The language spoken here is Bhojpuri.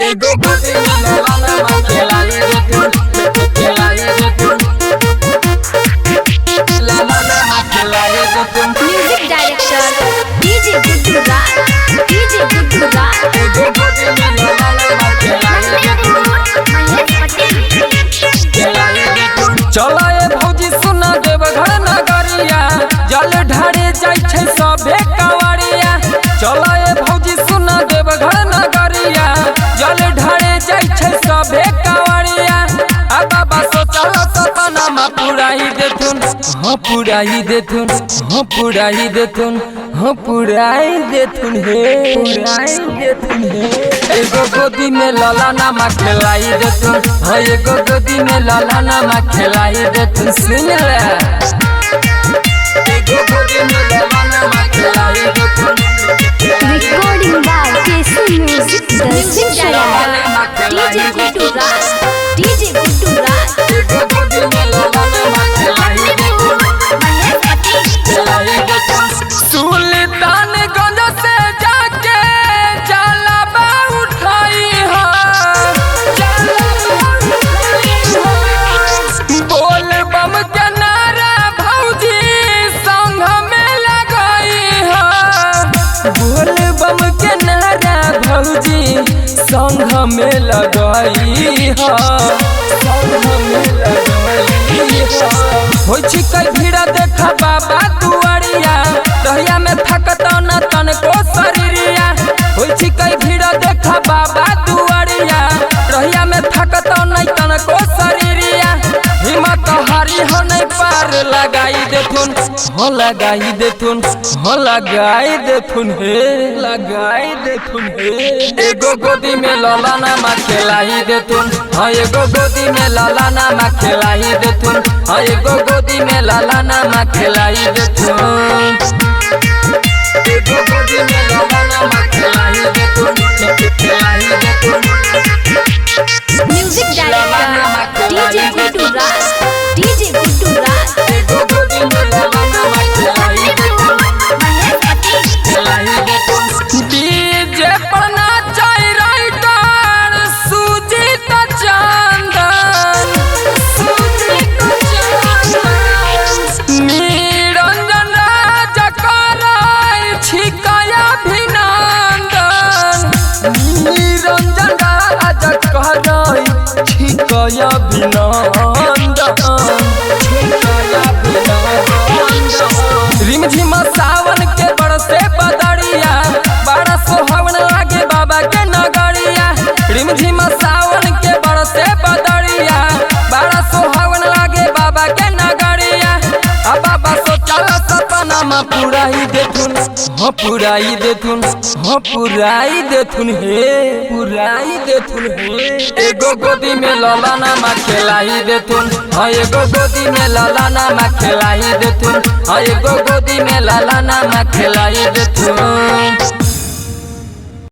एगो गोदी में लवाना मा खेलाई रे तू लवाना मा खेलाई रे तू। Music director DJ Guddu Raj एगो गोदी में लवाना मा खेलाई रे तू। चलो ए भौजी सुना देव घर नगरिया जल ढारे जाय छै सभे कवरिया। चलो ए भौजी सुना देव घर नगरिया जल ढारे जाय छै सभे कवरिया। आ बाबा सोचल सपना मा पुराई देथुन, हाँ पुराई देथुन, हाँ पुराई देथुन, हाँ पुराई देथुन हे पुराई देथुन हे। एगो गोदी में ललाना मा खेलाई देथुन, हाँ एगो गोदी में ललाना मा खेलाई देथुन। सुन ले एगो गोदी में ललाना मा खेलाई देथुन। Recording by KC music DJ Guddu Raj एगो गोदी में ललाना मा खेलाई देथुन। सुल्तानगंज से जाके जलवा उठाई बोल बम के नारा भौजी संग में लगाई बोल बम के नारा भौजी संग में लगाई हो छिकै भीड़ देखा बाबा दुआरिया दहिया में थकत न तनको शरीरिया। हो छिकै भीड़ देखा बाबा दुआरिया दहिया में थकत न तनको शरीरिया। हिम्मत हारी हो नहीं पार लगाई देथुन, हाँ लगाई देथुन, हाँ लगाई देथुन हे लगाई देथुन हे। एगो गोदी में ललाना मा खेलाई देथुन, हाँ एगो गोदी में ललाना मा खेलाई देथुन, हाँ एगो गोदी में ललाना मा खेलाई देथुन। एगो गोदी में ललाना मा खेलाई देथुन, खेलाई देथुन। Music director DJ Guddu Raj एगो गोदी में ललाना मा खेलाई देथुन, खेलाई देथुन। डीजे पर नाचै राइटर सुजीत चंदन, निरंजन राज करै छिकै अभिनंदन, निरंजन राज करै छिकै अभिनंदन। रिमझिम सावन के बरसे बदरिया बड़ा सोहावन लागे बाबा के नगरिया। रिमझिम सावन के बरसे बदरिया बड़ा सोहावन लागे बाबा के नगरिया। आ बाबा सोचल सपना मा पुराई देथुन, हाँ पुराई देथुन, हाँ पुराई देथुन हे पुराई देथुन हे। एगो गोदी में ललाना मा खेलाई देथुन, हाँ एगो गोदी में ललाना मा खेलाई देथुन, हाँ एगो गोदी में ललाना मा खेलाई देथुन।